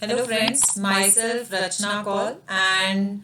Hello friends, myself Rachna Kaul and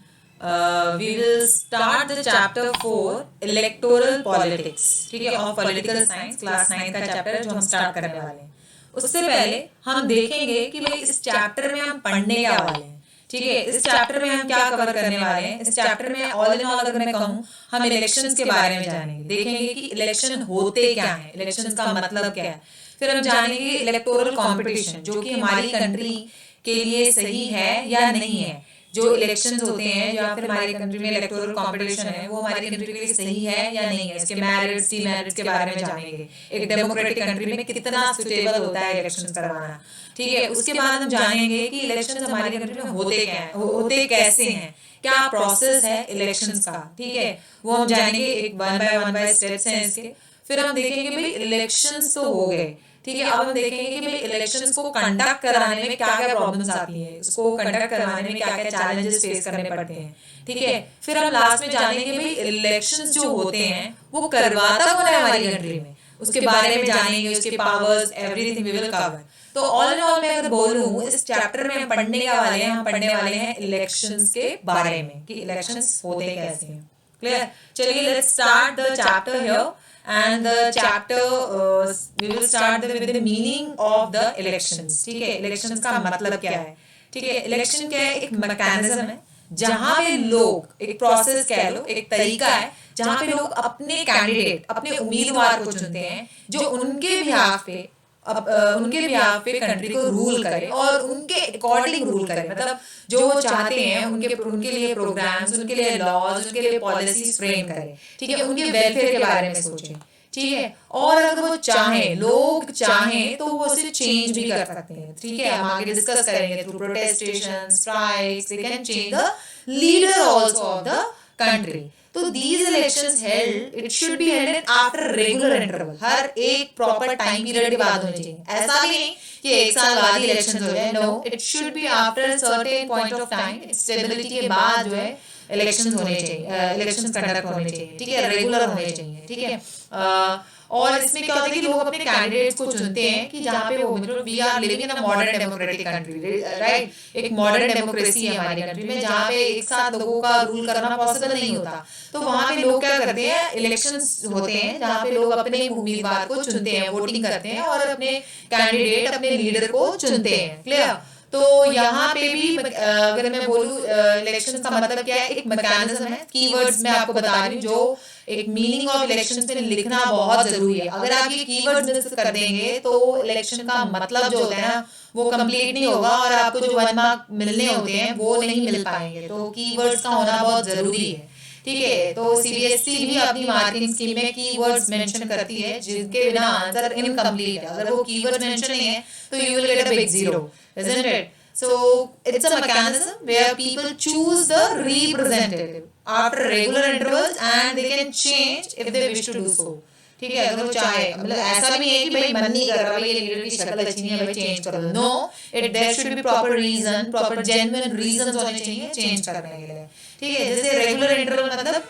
we will start the chapter 4 electoral politics. ठीक है, of political science class 9 का chapter जो हम start करने वाले हैं. उससे पहले हम देखेंगे कि भाई इस चैप्टर में हम पढ़ने क्या वाले हैं. ठीक है, इस चैप्टर में हम क्या कवर करने वाले हैं. इस चैप्टर में ऑल इन ऑल अगर मैं कहूँ हम इलेक्शंस के बारे में जानेंगे, देखेंगे कि इलेक्शन होते क्या है, इलेक्शंस का मतलब क्या है. फिर हम जानेंगे इलेक्टोरल कंपटीशन जो कि हमारी कंट्री के लिए सही है या नहीं है. जो इलेक्शंस होते हैं या फिर हमारी कंट्री में इलेक्टोरल कंपटीशन है वो हमारी कंट्री के लिए सही है या नहीं है. इसके मेरिट्स डीमेरिट्स के बारे में जानेंगे. एक डेमोक्रेटिक कंट्री में कितना सुटेबल होता है इलेक्शंस करवाना. ठीक है, उसके बाद हम जानेंगे कि इलेक्शंस हमारी कंट्री में होते क्या है, होते कैसे हैं, क्या प्रोसेस है इलेक्शंस का. ठीक है, वो हम जानेंगे. एक वन बाय स्टेप्स हैं इसके. फिर हम देखेंगे भाई इलेक्शंस तो हो गए. ठीक है, अब हम देखेंगे कि भाई इलेक्शंस को कंडक्ट कराने में क्या क्या प्रॉब्लम्स आती है, उसको कंडक्ट करवाने में क्या क्या चैलेंजेस फेस करने पड़ते हैं. ठीक है, फिर हम लास्ट में जानेंगे भाई इलेक्शंस जो होते हैं वो करवाता कौन है हमारी कंट्री में, उसके बारे में जानेंगे, उसके powers everything we will cover. तो ऑल इन ऑल मैं अगर बोलूं इस चैप्टर में हम पढ़ने क्या वाले हैं, हम पढ़ने वाले हैं इलेक्शंस के बारे में कि इलेक्शंस होते कैसे हैं. क्लियर. चलिए let's start the chapter here. And the chapter we will start with the meaning of the elections. ठीक है, elections का मतलब क्या है. ठीक है, election क्या है, एक मैकेनिज्म है जहाँ पे लोग, एक प्रोसेस कह लो, एक तरीका है जहाँ पे लोग अपने कैंडिडेट, अपने उम्मीदवार को चुनते हैं जो उनके बिहाफ पे उनके बिहाफ पे कंट्री को रूल करे और उनके अकॉर्डिंग रूल करे. मतलब जो वो चाहते हैं उनके लिए प्रोग्राम्स, उनके लिए लॉज, उनके लिए पॉलिसीज फ्रेम करे. ठीक है, उनके वेलफेयर के बारे में सोचे. ठीक है, और अगर वो चाहें, लोग चाहें तो वो उसे चेंज भी कर सकते हैं. ठीक है, हम आगे डिस्कस करेंगे through प्रोटेस्टेशन, strikes, they can change the leader also of the country. तो these elections held, it should be held after regular interval. हर एक प्रॉपर टाइम पीरियड के बाद होने चाहिए. ऐसा भी नहीं कि एक साल बाद ही इलेक्शन हो जाए. No, it should be after certain point of time, stability के बाद जो है इलेक्शंस होने चाहिए, इलेक्शंस कंडक्ट होने चाहिए. ठीक है, रेगुलर होने चाहिए. ठीक है, और इसमें क्या होता है कि लोग अपने कैंडिडेट्स को चुनते हैं कि जहाँ पे वो, मतलब we are living in a modern democratic country, right. एक मॉडर्न डेमोक्रेसी है हमारी कंट्री में जहाँ पे एक साथ लोगों का रूल करना पॉसिबल नहीं होता. तो वहाँ पे लोग क्या करते हैं, इलेक्शंस होते हैं जहाँ पे लोग अपने उम्मीदवार को चुनते हैं, वोटिंग करते हैं और अपने कैंडिडेट, अपने लीडर को चुनते हैं. क्लियर. तो यहाँ पे भी अगर मैं बोलूँ इलेक्शन का मतलब क्या है, एक मैकेनिज्म है. कीवर्ड्स मैं आपको बता रही हूँ जो एक मीनिंग ऑफ इलेक्शन में लिखना बहुत जरूरी है. अगर आप ये कीवर्ड्स मिस कर देंगे तो इलेक्शन का मतलब जो होता है ना वो कंप्लीट नहीं होगा और आपको जो 1 मार्क मिलने होते हैं वो नहीं मिल पाएंगे. तो कीवर्ड्स का होना बहुत जरूरी है. ठीक है, तो सीबीएसई भी अपनी मार्किंग स्कीम में कीवर्ड्स मेंशन करती है जिनके बिना आंसर इनकम्प्लीट है. अगर वो कीवर्ड्स मेंशन नहीं है तो you will get a big zero, isn't it? So it's a mechanism where people choose the representative after regular intervals and they can change if they wish to do so. ठीक है, अगर वो चाहे, मतलब ऐसा भी नहीं है कि भाई मन नहीं कर रहा, भाई ये लीडर की शक्ल अच्छी नहीं है, भाई चेंज कर दो. No, it there should be proper reason, proper genuine reasons होने चाहिए चेंज करने के लिए. ठीक है, जैसे रेगुलर इंटरवल मतलब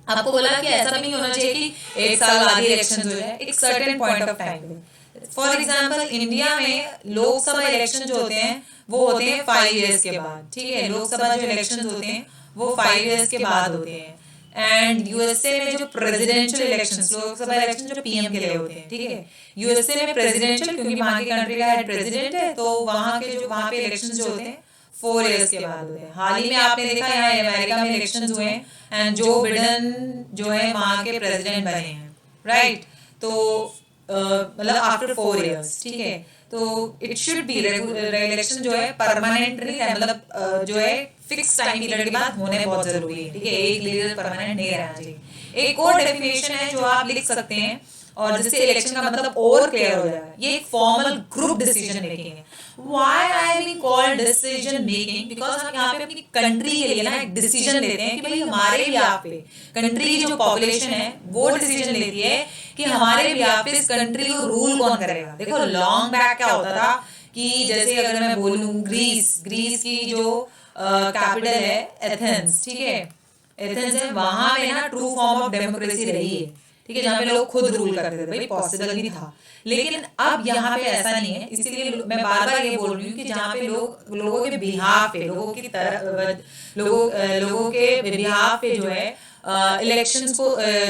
आपको बोला कि ऐसा भी नहीं होना चाहिए कि एक साल बाद ही इलेक्शन हो जाए, एक सर्टेन पॉइंट ऑफ टाइम पे. फॉर एग्जाम्पल इंडिया में लोकसभा इलेक्शन जो होते हैं वो होते हैं 5 ईयर्स के बाद. ठीक है, लोकसभा जो इलेक्शन होते हैं वो 5 ईयर्स के बाद होते हैं. एंड यूएसए में जो प्रेसिडेंशियल इलेक्शन, लोकसभा इलेक्शन जो पीएम के लिए होते हैं. ठीक है, यूएसए में प्रेसिडेंशियल क्योंकि वहां की कंट्री का हेड प्रेसिडेंट है तो वहां पे इलेक्शन जो होते हैं 4 ईयर्स के बाद होते हैं. हाल ही में आपने देखा यहाँ अमेरिका में इलेक्शन हुए हैं एंड जो बिडेन जो है वहां के प्रेसिडेंट बने हैं, राइट. तो मतलब आफ्टर 4 ईयर्स. ठीक है, तो इट शुड बी इलेक्शन जो है परमानेंटली, मतलब जो है फिक्स टाइम पीरियड के बाद होने बहुत जरूरी है. ठीक है, एक लीडर परमानेंट नहीं रहना चाहिए. एक और डेफिनेशन है जो आप लिख सकते हैं और जिससे इलेक्शन का मतलब और क्लियर हो जाएगा. ये एक फॉर्मल ग्रुप डिसीजन मेकिंग है. Why I am being called decision making, because हम यहाँ पे अपनी कंट्री के लिए ना एक डिसीजन लेते हैं कि भाई हमारे बिहाफ पे कंट्री की जो पॉपुलेशन है वो डिसीजन लेती है कि हमारे बिहाफ पे इस कंट्री को रूल कौन करेगा. देखो लॉन्ग बैक क्या होता था कि जैसे अगर मैं बोलूँ ग्रीस की जो कैपिटल है एथेंस. ठीक है, एथेंस है, वहां पे ना ट्रू फॉर्म ऑफ डेमोक्रेसी रही है. ठीक है, जहाँ पे लोग खुद रूल करते थे, भाई पॉसिबल भी था। लेकिन अब यहाँ पे ऐसा नहीं है, इसीलिए मैं बार बार ये बोल रही हूँ कि जहाँ पे लोगों के बिहाफ पे, लोगों के बिहाफ पे जो है इलेक्शंस को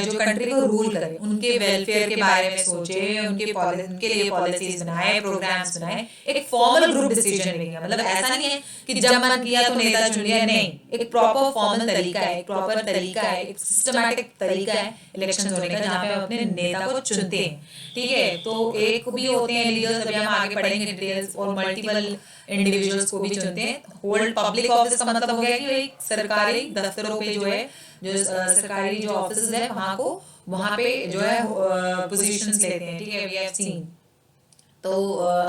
जो कंट्री को रूल करे, उनके वेलफेयर के बारे में सोचे, उनके लिए पॉलिसीज बनाए, प्रोग्राम्स बनाए, एक फॉर्मल ग्रुप डिसीजन मेकिंग। मतलब ऐसा नहीं है कि जब मन किया तो नेता चुन लिया, नहीं, एक प्रॉपर फॉर्मल तरीका है, एक प्रॉपर तरीका है, एक सिस्टमैटिक तरीका है इलेक्शन होने का, जहाँ पे हम अपने नेता को चुनते हैं। ठीक है, तो एक भी होते हैं लीडर्स, अभी हम आगे पढ़ेंगे डिटेल्स, और मल्टीपल इंडिविजुअल्स को भी चुनते हैं। होल्ड पब्लिक ऑफिस का मतलब हो गया कि सरकारी दफ्तरों पे जो है, जो सरकारी जो ऑफिस है वहां पे जो है पोजीशंस लेते हैं। ठीक है, वी हैव सीन। तो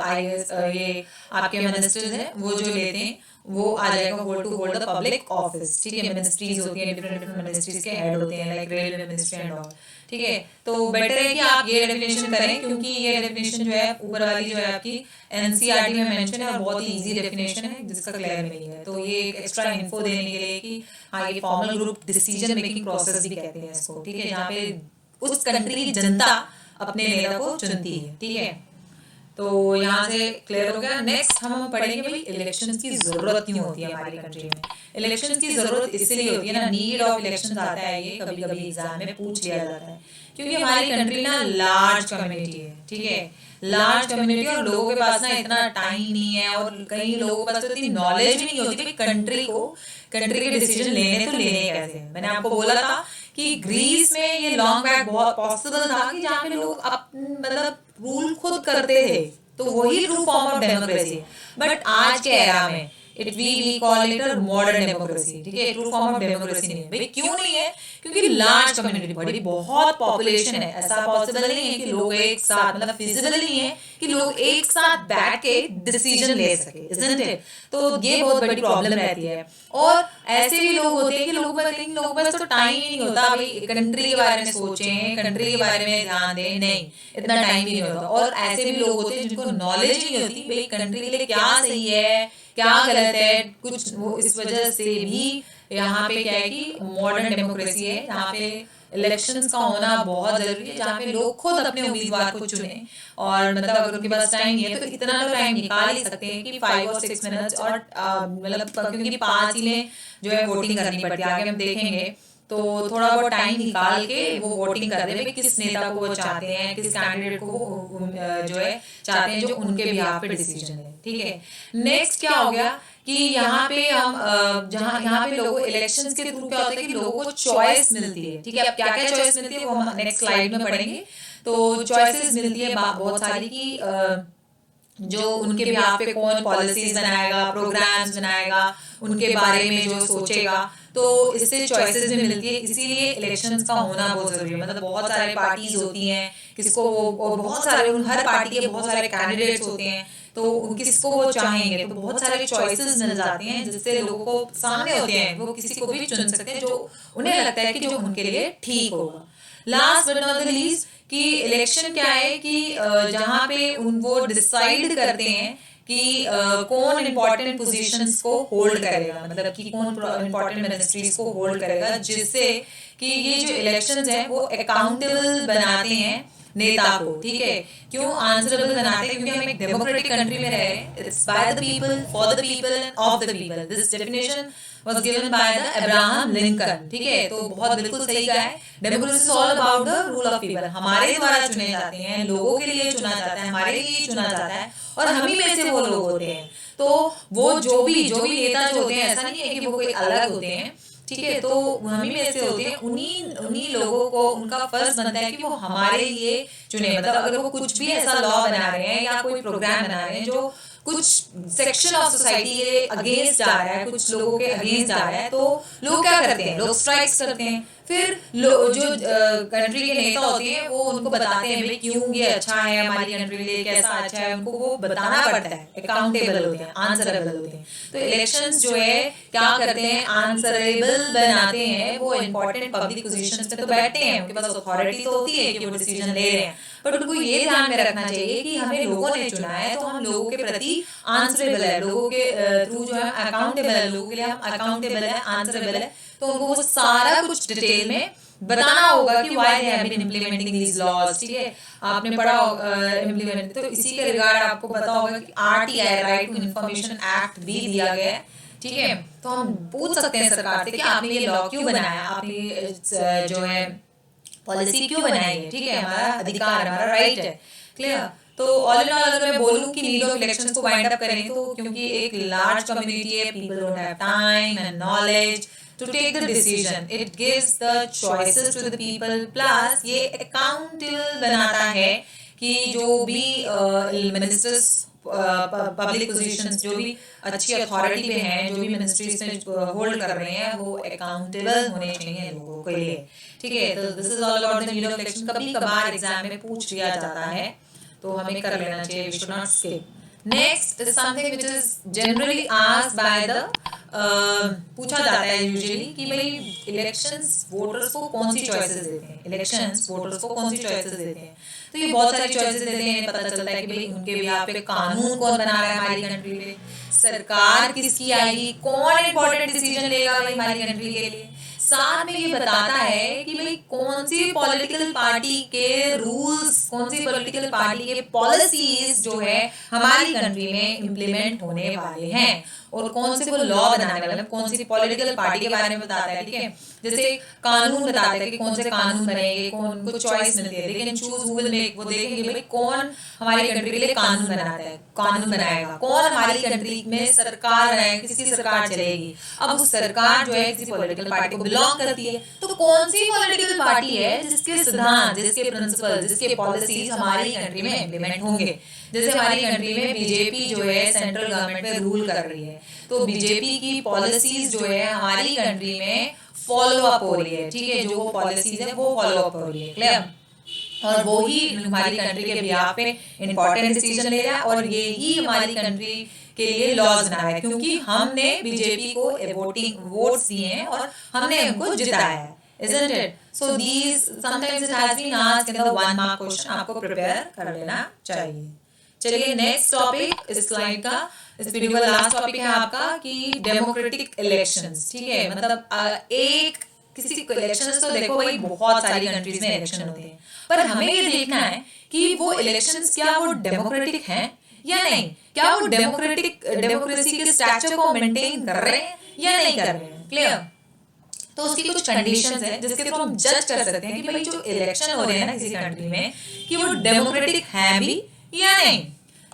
IAS ये आपके मिनिस्टर्स हैं, वो जो लेते हैं वो आ जाएगा hold to hold the public office. ठीक है, मिनिस्ट्रीज होती हैं, डिफरेंट डिफरेंट मिनिस्ट्रीज के हेड होते हैं, like railway ministry and all. ठीक है, तो बेटर है कि आप ये डेफिनेशन करें, क्योंकि ये डेफिनेशन जो है ऊपर वाली जो है आपकी NCERT में मेंशन है, और बहुत ही इजी डेफिनेशन है जिसका क्लियर मिल गया है। तो ये एक एक्स्ट्रा इन्फो देने के लिए कि हाँ, ये formal group decision making process भी कहते हैं इसको। ठीक है, जहाँ पे उस कंट्री की जनता अपने नेता को चुनती है। ठीक है, तो यहाँ से क्लियर हो गया। नेक्स्ट हम पढ़ेंगे भाई इलेक्शंस की जरूरत क्यों होती है हमारी कंट्री में। इलेक्शंस की जरूरत इसलिए होती है ना, नीड ऑफ इलेक्शंस आता है, ये कभी कभी एग्जाम में पूछ लिया जाता है, क्योंकि हमारी कंट्री ना लार्ज कम्युनिटी है। ठीक है, लार्ज कम्युनिटी, और लोगों के पास ना इतना टाइम नहीं है, और कई लोगों के पास तो इतनी नॉलेज भी नहीं होती कि कंट्री के डिसीजन लेने तो लेने कैसे हैं। मैंने आपको बोला था कि ग्रीस में ये लॉन्ग बैक बहुत पॉसिबल था कि जहाँ पे लोग मतलब रूल खुद करते थे, तो वही true form of democracy. But आज के एरा में we call it a modern democracy. ठीक है, ट्रू फॉर्म ऑफ डेमोक्रेसी नहीं है। भाई क्यों नहीं है? क्योंकि लार्ज कम्युनिटी, बड़ी बहुत पॉपुलेशन है, ऐसा पॉसिबल नहीं है कि लोग एक साथ, मतलब फिजिबल नहीं है कि लोग एक साथ बैठ के डिसीजन ले सके, इजंट इट? तो ये बहुत बड़ी प्रॉब्लम रहती है। और ऐसे भी लोग होते हैं कि लोगों के पास तो टाइम ही नहीं होता भाई कंट्री के बारे में सोचें, कंट्री के बारे में ध्यान दें, नहीं, इतना टाइम ही नहीं होता। और ऐसे भी लोग होते हैं जिनको नॉलेज नहीं होती भाई कंट्री के लिए क्या सही है क्या गलत है कुछ। वो इस वजह से भी यहाँ पे क्या है कि मॉडर्न डेमोक्रेसी है, जहाँ पे इलेक्शंस का होना बहुत जरूरी है, जहाँ पे लोग खुद अपने उम्मीदवार को चुने। और मतलब अगर उनके पास टाइम नहीं है तो इतना तो टाइम निकाल ही सकते हैं कि 5 और 6 मिनट्स, और मतलब क्योंकि 5 ही में जो है वोटिंग करनी पड़ती है, आगे हम देखेंगे। तो थोड़ा बहुत टाइम निकाल के वो वोटिंग कर दे, किस नेता को वो चाहते हैं, किस कैंडिडेट को वो जो है चाहते हैं जो उनके बिहाफ पे डिसीजन ले। ठीक है, नेक्स्ट क्या हो गया कि यहाँ पे हम यहाँ पे लोगों इलेक्शंस के थ्रू क्या होता है कि लोगों को चॉइस मिलती है। ठीक है, अब क्या क्या चॉइस मिलती है वो हम नेक्स्ट स्लाइड में पढ़ेंगे। तो चॉइसेस मिलती है बहुत सारी की, जो उनके बिहाफ पे कौन पॉलिसीज बनाएगा, प्रोग्राम्स बनाएगा, उनके बारे में जो सोचेगा, तो इससे चॉइसेस भी मिलती है। इसीलिए इलेक्शंस का होना बहुत जरूरी है। मतलब बहुत सारे पार्टीज होती हैं, किसको वो बहुत सारे हर पार्टी के बहुत सारे कैंडिडेट्स होते हैं, तो किसको वो चाहेंगे, तो बहुत सारे चॉइसेस मिल जाते हैं जिससे लोगों को सामने होते हैं, वो किसी को भी चुन सकते हैं जो उन्हें लगता है कि जो उनके लिए ठीक होगा। Last but not the least कि इलेक्शन क्या है कि जहाँ पे वो डिसाइड करते हैं कि कौन इंपॉर्टेंट पोजीशंस को होल्ड करेगा, मतलब कि कौन इंपॉर्टेंट मिनिस्ट्रीज को होल्ड करेगा, जिससे कि ये जो इलेक्शंस हैं वो अकाउंटेबल बनाते हैं नेता को। ठीक है, क्यों आंसरेबल बनाते हैं? क्योंकि हम एक डेमोक्रेटिक कंट्री में रह रहे हैं। It's by the people, for the people end of the people. This definition was given by the Abraham Lincoln। ठीक है, तो बहुत बिल्कुल सही कहा है। Democracy is all about the rule of people. हमारे द्वारा चुने जाते हैं, लोगों के लिए चुना जाता है, हमारे लिए चुना जाता है, और हम ही में से वो लोग होते हैं। तो वो जो भी नेता जो होते हैं, ऐसा नहीं है कि वो कोई अलग होते हैं। ठीक है, तो हम ही में से होते हैं। उन्हीं लोगों को उनका फर्ज बनता है कि वो हमारे लिए चुने। मतलब अगर वो कुछ भी ऐसा लॉ बना रहे हैं या कोई प्रोग्राम बना रहे हैं जो कुछ सेक्शन ऑफ सोसाइटी के अगेंस्ट जा रहा है, कुछ लोगों के अगेंस्ट जा रहा है, तो लोग क्या करते हैं? लोग स्ट्राइक्स करते हैं। फिर जो कंट्री के नेता होते हैं वो उनको बताते हैं भाई क्यों ये अच्छा है, हमारी कंट्री के लिए कैसा अच्छा है, उनको वो बताना पड़ता है। अकाउंटेबल होते हैं, आंसरेबल होते हैं। तो इलेक्शंस जो है क्या करते हैं? आंसरेबल बनाते हैं। वो इंपॉर्टेंट पब्लिक पोजीशंस पे तो बैठते हैं, उनके पास अथॉरिटी तो होती है कि वो डिसीजन ले रहे हैं, बट उनको ये ध्यान में रखना चाहिए कि हमें लोगों ने चुना है, तो हम लोगों के प्रति आंसरेबल है, लोगों के थ्रू जो है अकाउंटेबल है, लोगों के लिए हम अकाउंटेबल है, आंसरेबल है। तो उनको वो सारा कुछ डिटेल में बताना होगा कि why they have been implementing these laws, ठीक है, आपने पढ़ा इम्प्लीमेंट, तो इसी के रिगार्ड आपको पता होगा कि RTI, right to information act भी दिया गया है, ठीक है। तो हम पूछ सकते हैं सरकार से कि आपने ये लॉ क्यों बनाया, आपने जो है पॉलिसी क्यों बनाई है, ठीक है, हमारा अधिकार, हमारा राइट है, क्लियर। तो ऑल इन ऑल अगर मैं बोलूं कि नीड ऑफ इलेक्शंस को वाइंड अप करें, तो क्योंकि एक लार्ज कम्युनिटी है, people don't have time and knowledge to take the decision, it gives the choices to the people, plus ये accountable बनाता है कि जो भी मिनिस्टर्स, पब्लिक पोजीशंस, जो भी अच्छी अथॉरिटी पे हैं, जो भी मिनिस्ट्रीज में होल्ड कर रहे हैं, वो अकाउंटेबल होने चाहिए लोगों के लिए, ठीक है। तो this is all about the need of election. कभी कभार एग्जाम में पूछ लिया जाता है तो हमें कर लेना चाहिए, we should not skip. Next is something which is generally asked by the, पूछा जाता है यूजुअली कि भाई इलेक्शंस वोटर्स को कौन सी चॉइसेस देते हैं, इलेक्शंस वोटर्स को कौन सी चॉइसेस देते हैं। तो ये बहुत सारी चॉइसेस देते हैं, पता चलता है कि भाई उनके बिहाफ पे कानून कौन बना रहा है हमारी कंट्री में, सरकार किसकी आएगी, कौन इंपॉर्टेंट डिसीजन लेगा भाई हमारी कंट्री के लिए, साथ में ये बताता है कि भाई कौन सी पॉलिटिकल पार्टी के रूल्स, कौन सी पॉलिटिकल पार्टी के पॉलिसीज जो है हमारी कंट्री में इम्प्लीमेंट होने वाले हैं, और कौन से वो लॉ बनाने वाले, मतलब कौन सी पॉलिटिकल पार्टी के बारे में बताता है, ठीक है। जैसे कानून बताता है कि कौन से कानून बनेंगे, कौन उनको चॉइस मिलती है, लेकिन चूज हु विल मेक, वो देखेंगे भाई कौन हमारी कंट्री के लिए कानून बनाता है, कानून बनाएगा, कौन हमारी कंट्री में सरकार बनाएगा, किसकी सरकार चलेगी। अब उस सरकार जो है किसी पॉलिटिकल पार्टी को बिलोंग करती है, तो कौन सी पॉलिटिकल पार्टी है जिसके सिद्धांत, जिसके प्रिंसिपल, जिसके पॉलिसीज हमारी कंट्री में इम्प्लीमेंट होंगे। जैसे हमारी कंट्री में बीजेपी जो है सेंट्रल गवर्नमेंट में रूल कर रही है, तो बीजेपी की पॉलिसीज जो है हमारी कंट्री में फॉलो अप हो रही है, ठीक है, जो पॉलिसीज है वो फॉलो अप हो रही है, क्लियर। और वो ही हमारी कंट्री के बिहाफ पे इंपॉर्टेंट डिसीजन ले रहा है, और ये ही हमारी कंट्री के लिए लॉज बना है, क्योंकि हमने बीजेपी को वोट्स दिए हैं और हमने उनको जिताया है, isn't it? So these sometimes it has been asked in the 1 mark question, आपको प्रिपेयर कर लेना चाहिए। चलिए नेक्स्ट टॉपिक इस स्लाइड का, इस वीडियो का लास्ट टॉपिक है आपका कि डेमोक्रेटिक इलेक्शंस, ठीक है। मतलब एक किसी को इलेक्शंस, तो देखो भाई बहुत सारी कंट्रीज में इलेक्शन होते हैं, पर हमें ये देखना है कि वो इलेक्शंस क्या वो डेमोक्रेटिक हैं या नहीं, क्या वो डेमोक्रेसी के स्ट्रक्चर को मेंटेन कर रहे हैं या नहीं कर रहे हैं, क्लियर। तो उसकी कुछ कंडीशंस है जिसके थ्रू हम जज कर सकते हैं कि भाई जो इलेक्शन हो रहे हैं ना किसी कंट्री में, कि वो डेमोक्रेटिक है भी या नहीं।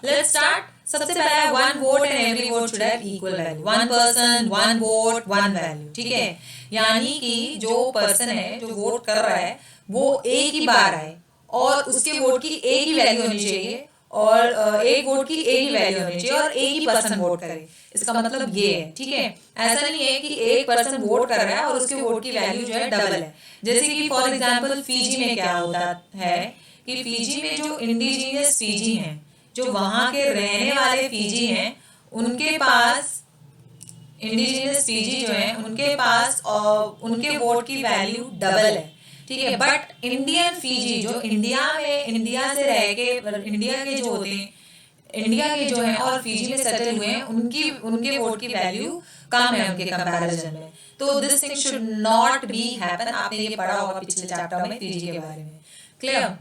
Let's start. सबसे पहला है 1 vote and every vote should have equal value, 1 person 1 vote 1 value, ठीक है। यानी कि जो पर्सन है जो वोट कर रहा है वो एक ही बार आए और उसके वोट की एक ही वैल्यू होनी चाहिए, और एक वोट की एक ही वैल्यू होनी चाहिए, और एक ही पर्सन वोट करे। इसका मतलब ये है, ठीक है। ऐसा नहीं है कि एक पर्सन वोट कर रहा है और उसके वोट की वैल्यू जो है डबल है। जैसे कि फॉर एग्जांपल फीजी में क्या होता है कि फीजी में जो इंडिजीनियस फीजी हैं, जो वहां के रहने वाले फीजी हैं, उनके पास इंडिजीनियस फीजी जो है उनके पास उनके वोट की वैल्यू डबल है, ठीक है। बट इंडियन फीजी जो इंडिया से रह के, इंडिया के जो होते हैं, इंडिया के जो हैं और फीजी में सेटल हुए हैं, उनके वोट की वैल्यू कम है उनके कंपैरिजन में। तो this thing should not be happen. आपने ये पढ़ा होगा पिछले चैप्टर में फीजी के बारे में, क्लियर।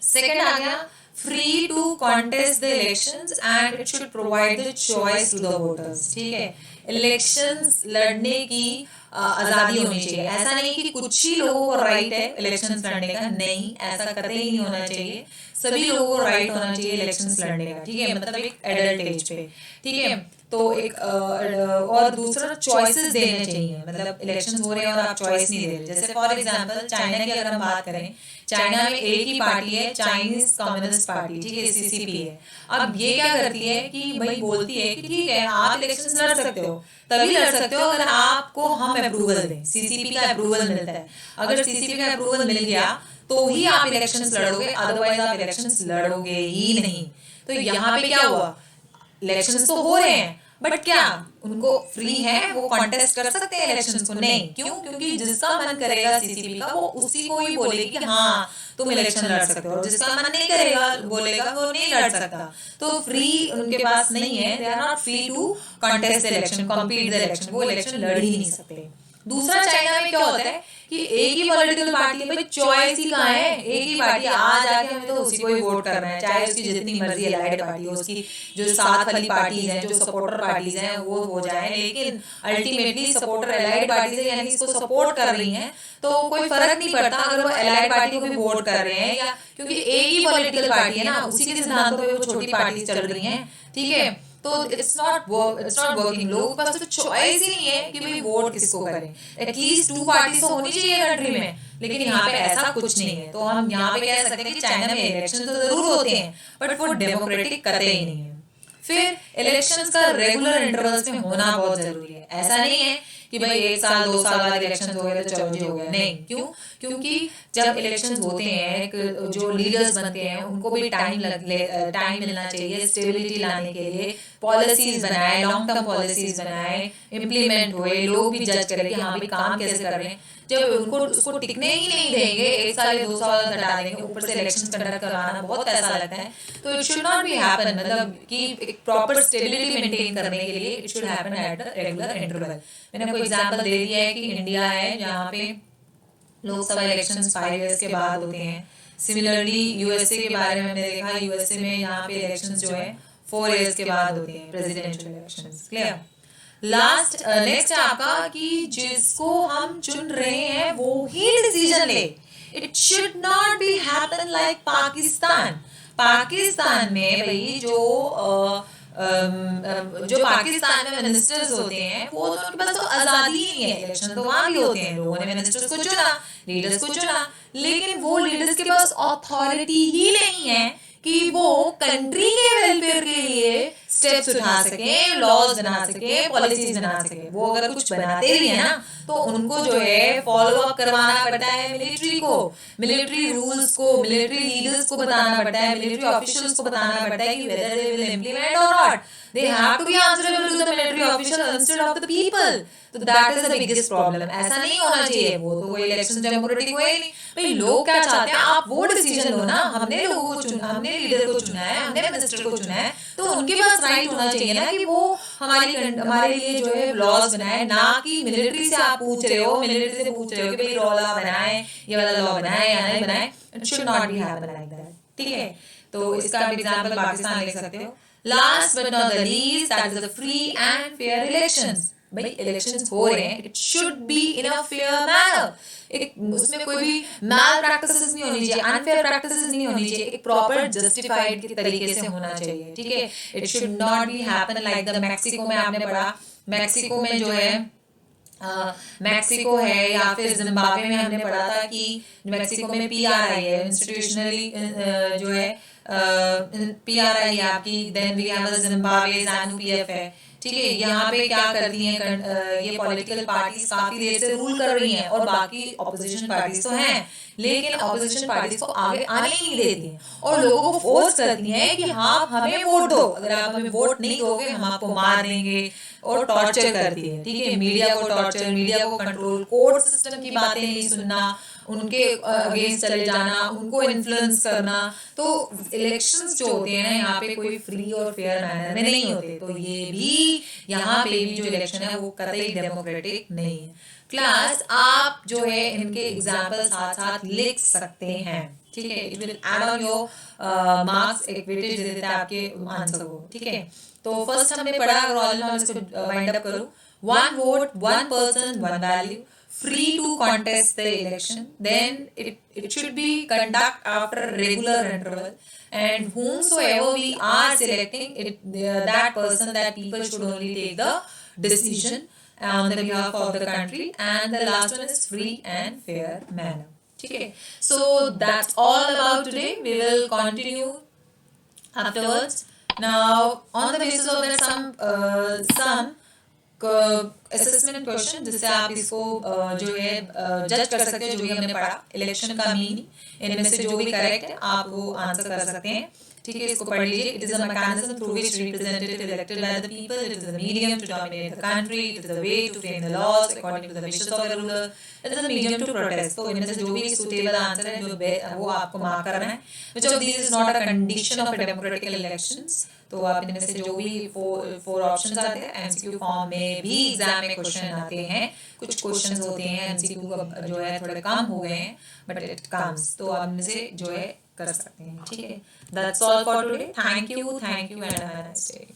सेकंड आ गया free to contest the elections and it should provide the choice to the voters, ठीक है। इलेक्शंस लड़ने की आजादी होनी चाहिए। ऐसा नहीं कि कुछ ही लोगों को राइट है इलेक्शंस लड़ने का, नहीं, ऐसा कतई नहीं होना चाहिए। सभी लोगों को राइट होना चाहिए इलेक्शंस लड़ने का, ठीक है, मतलब एक एडल्ट एज पे, ठीक है। तो एक और दूसरा चॉइसेस देने चाहिए, मतलब इलेक्शंस हो रहे हैं और आप चॉइस नहीं दे रहे। जैसे फॉर एग्जांपल चाइना की अगर हम बात करें, चाइना में एक ही पार्टी है, चाइनीज कम्युनिस्ट पार्टी, ठीक है, सीसीपी है। अब ये क्या करती है कि भाई बोलती है कि ठीक है आप इलेक्शंस लड़ सकते हो, तभी लड़ सकते हो अगर आपको हम अप्रूवल दें, सीसीपी का अप्रूवल मिलता है। अगर सीसीपी का अप्रूवल मिल गया तो ही आप इलेक्शंस लड़ोगे, अदरवाइज आप इलेक्शंस लड़ोगे ही नहीं। तो यहाँ पे क्या हुआ, इलेक्शंस तो हो रहे हैं बट क्या उनको फ्री है, वो कॉन्टेस्ट कर सकते हैं इलेक्शंस को? नहीं। क्यों? क्योंकि जिसका मन करेगा सीसीपी का वो उसी को ही बोलेगी कि हाँ तुम इलेक्शन लड़ सकते हो, और जिसका मन नहीं करेगा बोलेगा वो नहीं लड़ सकता। तो फ्री उनके पास नहीं है, they are not free to contest the election, compete the election, वो इलेक्शन लड़ ही नहीं सकते। दूसरा चाइना में क्या होता है कि एक ही पॉलिटिकल पार्टी है, भाई चॉइस ही कहाँ है, एक ही पार्टी आज आके हमें तो उसी को ही वोट करना है, चाहे उसकी जितनी मर्जी एलाइड पार्टी हो, उसकी जो साथ वाली पार्टीज हैं, जो सपोर्टर पार्टीज हैं वो हो जाए, लेकिन अल्टीमेटली सपोर्टर एलाइड पार्टीज है, यानी इसको सपोर्ट कर रही हैं, तो कोई फर्क नहीं पड़ता अगर वो एलाइड पार्टी को भी वोट कर रहे हैं, या क्योंकि एक ही पॉलिटिकल पार्टी है ना, उसी के सिद्धांतों पे वो छोटी पार्टी चल रही हैं, ठीक है। तो इट्स नॉट वर्किंग, लोगों के पास तो चॉइस ही नहीं है कि भाई वोट किसको करें, एटलीस्ट 2 पार्टीज तो होनी चाहिए कंट्री में, लेकिन यहाँ पे ऐसा कुछ नहीं है। तो हम यहाँ पे कह सकते हैं कि चाइना में इलेक्शन तो जरूर होते हैं बट वो डेमोक्रेटिक कतई ही नहीं है। फिर इलेक्शंस का रेगुलर इंटरवल्स में होना बहुत जरूरी है, ऐसा नहीं है कि भाई 1 साल 2 साल बाद इलेक्शन हो गए तो चलो जी हो गया, नहीं। क्यों? क्योंकि जब इलेक्शन होते हैं जो लीडर्स बनते हैं उनको भी टाइम मिलना चाहिए स्टेबिलिटी लाने के लिए, पॉलिसीज बनाए, लॉन्ग टर्म पॉलिसीज बनाए, इम्प्लीमेंट हुए, लोग भी जज करें कि हाँ भाई काम कैसे कर रहे हैं। जब उनको उसको टिकने ही नहीं देंगे, 1 साल या 2 साल हटा देंगे, ऊपर से इलेक्शन कंडक्ट करवाना बहुत पैसा लगता है, तो it should not be happen, मतलब कि एक प्रॉपर स्टेबिलिटी मेंटेन करने के लिए it should happen at a regular interval. मैंने आपको एग्जांपल दे दिया है कि इंडिया है जहाँ पे लोकसभा इलेक्शंस 5 इयर्स के बाद होते हैं। सिमिलरली यूएसए के बारे में हमने देखा, यूएसए में यहाँ पे इलेक्शंस जो है 4 इयर्स के बाद होते हैं, प्रेसिडेंशियल इलेक्शंस। क्लियर? नेक्स्ट आपका कि जिसको हम चुन रहे हैं वो ही डिसीजन ले, it should not be happen like Pakistan. Pakistan में भाई जो पाकिस्तान में मिनिस्टर्स होते हैं वो तो उनके पास तो आजादी ही नहीं है, इलेक्शन तो वहां भी होते हैं, लोगों ने मिनिस्टर्स को चुना, लीडर्स को चुना, लेकिन वो लीडर्स के पास अथॉरिटी ही नहीं है कि वो कंट्री के वेलफेयर के लिए स्टेप्स उठा सके, लॉज बना सके, पॉलिसीज बना सके। वो अगर कुछ बनाते भी है ना तो उनको जो है फॉलो अप करवाना पड़ता है मिलिट्री को, मिलिट्री रूल्स को, मिलिट्री लीडर्स को बताना पड़ता है, मिलिट्री ऑफिशियल्स को बताना पड़ता है कि वेदर दे विल इम्प्लीमेंट और not, they have to be answerable to the military official instead of the people. तो that is the biggest problem. ऐसा नहीं होना चाहिए, वो तो कोई इलेक्शन डेमोक्रेटिक हुए ही नहीं। भाई लोग क्या चाहते हैं, आप वो डिसीजन लो ना, हमने लोगों को चुना, हमने लीडर को चुना है, हमने मिनिस्टर को चुना है, तो उनके पास राइट होना चाहिए ना कि वो हमारे लिए जो है लॉज बनाए, ना कि मिलिट्री से आप पूछ रहे हो, मिलिट्री से पूछ रहे हो कि भाई लॉ बनाए, ये वाला लॉ बनाए या नहीं बनाए। It should not be happen like that, ठीक है। तो इसका एग्जांपल पाकिस्तान ले सकते हो। Last but not the least, that is the free and fair elections. भाई इलेक्शंस हो रहे हैं, it should be in a fair manner, एक उसमें कोई भी मैल प्रैक्टिसेस नहीं होनी चाहिए, अनफेयर प्रैक्टिसेस नहीं होनी चाहिए, एक प्रॉपर जस्टिफाइड के तरीके से होना चाहिए, ठीक है। It should not be happen like the Mexico में आपने पढ़ा, मैक्सिको में जो है मैक्सिको है या फिर जिम्बाब्वे में हमने पढ़ा था कि मैक्सिको में पीआरआई है, इंस्टीट्यूशनली जो है पीआरआई आपकी, then we have Zimbabwe ZANU-PF है, ठीक है। यहाँ पे क्या करती हैं ये पॉलिटिकल पार्टीज काफी देर से रूल कर रही हैं और बाकी ऑपोजिशन पार्टीज तो हैं, लेकिन ऑपोजिशन पार्टीज को आगे आने ही नहीं देती हैं और लोगों को फोर्स करती हैं कि हाँ हमें वोट दो, अगर आप हमें वोट नहीं दोगे हम आपको मार देंगे, और टॉर्चर करती है, ठीक है। मीडिया को टॉर्चर, मीडिया को कंट्रोल, कोर्ट सिस्टम की बातें नहीं सुनना, उनके अगेंस्ट चले जाना, उनको इन्फ्लुएंस करना। तो इलेक्शंस जो होते हैं ना यहाँ पे कोई फ्री और फेयर मैनर में नहीं होते, तो ये भी यहाँ पे भी जो इलेक्शन है वो कतई डेमोक्रेटिक नहीं है। क्लास आप जो है इनके एग्जाम्पल साथ साथ लिख सकते हैं, ठीक है। It will add on your marks, एक वेटेज दे देता है आपके आंसर को, ठीक है। तो फर्स्ट हमने पढ़ा, अगर ऑल नॉलेज को वाइंड अप करूं, 1 vote 1 person 1 value, free to contest the election, then it should be conduct after regular interval, and whomsoever we are selecting it, that person, that people should only take the decision on the behalf of the country, and the last one is free and fair manner, okay. So that's all about today. We will continue afterwards. Now on the basis of that some assessment question जिससे आप इसको जो है जज कर सकते हैं जो भी हमने पढ़ा इलेक्शन का मीनिंग, इनमें से जो भी करेक्ट है आप वो आंसर कर सकते हैं। ठीक है, इसको पढ़ लीजिए. It is a mechanism through which representative elected by the people, it is the medium to dominate the country, it is the way to frame the laws according to the wishes of the ruler, it is the medium to protest. तो इनमें से जो भी suitable answer है जो वो आपको mark करना है. Which of these is not a condition of a democratic elections. तो आप इनमें से जो भी फोर ऑप्शंस आते हैं एमसीक्यू फॉर्म में भी एग्जाम में क्वेश्चन आते हैं. कुछ क्वेश्चंस होते हैं एमसीक्यू जो है थोड़े कम हो गए हैं, बट इट कम्स. तो आप इनमें से जो है कर सकते हैं. ठीक है, that's all for today. Thank you and have a nice day.